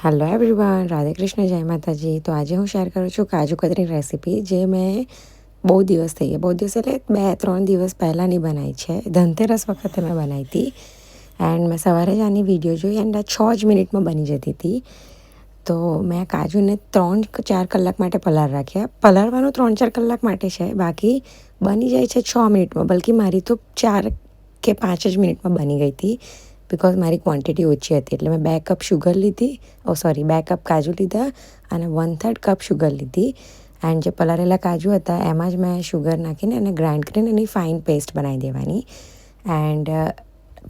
Hello everyone, Radhe Krishna, જય માતાજી. તો આજે હું શેર કરું છું કાજુ કતરીની રેસીપી, જે મેં બહુ દિવસ થઈ ગયા, બહુ દિવસ એટલે 2-3 દિવસ પહેલાંની બનાવી છે. ધનતેરસ વખતે મેં બનાવી હતી એન્ડ મેં સવારે જ આની વિડીયો જોઈ એન્ડ આ 6 જ મિનિટમાં બની જતી હતી. તો મેં કાજુને 3-4 કલાક માટે પલાર રાખ્યા. પલારવાનું 3-4 કલાક માટે છે, બાકી બની જાય છે 6 મિનિટમાં. બલ્કિ મારી તો 4 કે 5 જ મિનિટમાં બની ગઈ હતી, બિકોઝ મારી ક્વોન્ટિટી ઓછી હતી. એટલે મેં 2 કપ શુગર લીધી, 2 કપ કાજુ લીધા અને 1/3 કપ શુગર લીધી. એન્ડ જે પલાળેલા કાજુ હતા એમાં જ મેં શુગર નાખીને એને ગ્રાઇન્ડ કરીને એની ફાઇન પેસ્ટ બનાવી દેવાની. એન્ડ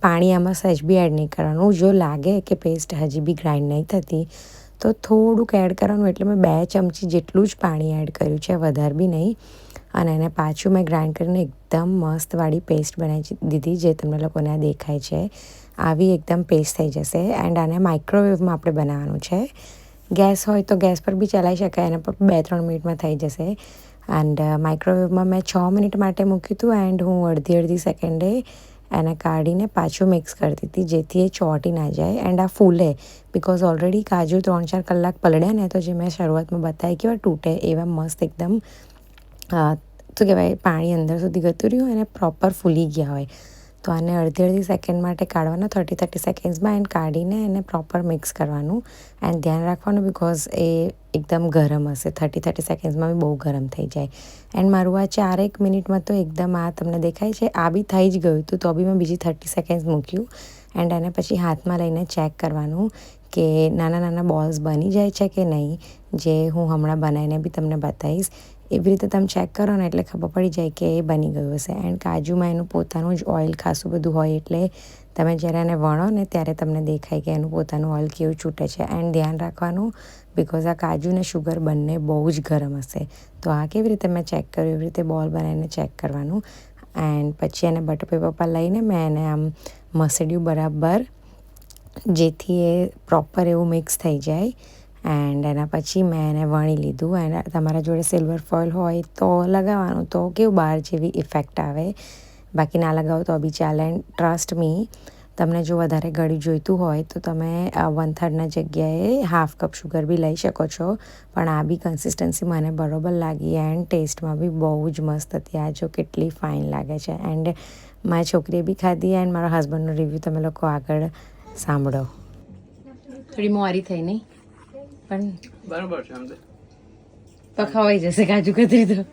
પાણી આમાં સહેજ બી એડ નહીં કરવાનું. જો લાગે કે પેસ્ટ હજી બી ગ્રાઇન્ડ નહીં થતી તો થોડુંક એડ કરવાનું. એટલે મેં 2 ચમચી જેટલું જ પાણી એડ કર્યું છે, વધારે બી નહીં. અને એને પાછું મેં ગ્રાઇન્ડ કરીને એકદમ મસ્તવાળી પેસ્ટ બનાવી દીધી, જે તમને લોકોને દેખાય છે. આવી એકદમ પેસ્ટ થઈ જશે. એન્ડ આને માઇક્રોવેવમાં આપણે બનાવવાનું છે. ગેસ હોય તો ગેસ પર બી ચલાવી શકાય, એના પર 2-3 મિનિટમાં થઈ જશે. એન્ડ માઇક્રોવેવમાં મેં 6 મિનિટ માટે મૂક્યું હતું એન્ડ હું અડધી સેકન્ડે એને કાઢીને પાછું મિક્સ કરતી હતી, જેથી એ ચોંટી ના જાય એન્ડ આ ફૂલે. બિકોઝ ઓલરેડી કાજુ 3-4 કલાક પલળ્યા ને, તો જે મેં શરૂઆતમાં બતાવી કેવા તૂટે એવા મસ્ત એકદમ શું કહેવાય, પાણી અંદર સુધી ગતું રહ્યું અને પ્રોપર ફૂલી ગયા હોય. તો આને અડધી સેકન્ડ માટે કાઢવાના, 30 સેકન્ડ્સમાં એને કાઢીને એને પ્રોપર મિક્સ કરવાનું. એન્ડ ધ્યાન રાખવાનું, બિકોઝ એ એકદમ ગરમ હશે. 30 સેકન્ડ્સમાં બી બહુ ગરમ થઈ જાય. એન્ડ મારું આ 4 મિનિટમાં તો એકદમ આ તમને દેખાય છે, આ બી થઈ જ ગયું હતું. તો બી મેં બીજી 30 સેકન્ડ્સ મૂક્યું. એન્ડ એને પછી હાથમાં લઈને ચેક કરવાનું કે નાના બોલ્સ બની જાય છે કે નહીં, જે હું હમણાં બનાવીને બી તમને બતાવીશ. એવી રીતે તમે ચેક કરો ને એટલે ખબર પડી જાય કે એ બની ગયું હશે. એન્ડ કાજુમાં એનું પોતાનું જ ઓઇલ ખાસું બધું હોય, એટલે તમે જ્યારે એને વણો ને ત્યારે તમને દેખાય કે એનું પોતાનું ઓઇલ કેવું છૂટે છે. એન્ડ ધ્યાન રાખવાનું, બિકોઝ આ કાજુ ને શુગર બંને બહુ જ ગરમ હશે. તો આ કેવી રીતે મેં ચેક કર્યું, એવી રીતે બોલ બનાવીને ચેક કરવાનું. એન્ડ પછી એને બટર પેપર પર લઈને મેં એને આમ મસળ્યું બરાબર, જેથી એ પ્રોપર એવું મિક્સ થઈ જાય. એન્ડ એના પછી મેં એને વણી લીધું. એન્ડ તમારા જોડે સિલ્વર ફોઇલ હોય તો લગાવવાનું, તો કેવું બહાર જેવી ઇફેક્ટ આવે. બાકી ના લગાવો તો બી ચાલે. એન્ડ ટ્રસ્ટ મી, તમને જો વધારે ગળી જોઈતું હોય તો તમે 1/3 જગ્યાએ 1/2 કપ શુગર બી લઈ શકો છો. પણ આ બી કન્સિસ્ટન્સી મને બરોબર લાગી એન્ડ ટેસ્ટમાં બી બહુ જ મસ્ત હતી. આ જો કેટલી ફાઇન લાગે છે. એન્ડ મારી છોકરીએ બી ખાધી એન્ડ મારા હસબન્ડનો રિવ્યૂ તમે લોકો આગળ સાંભળો. થોડી મોરી થઈ નહીં, પણ બરાબર છે. આમ તો ખવાઈ જશે કાજુ કતરી તો.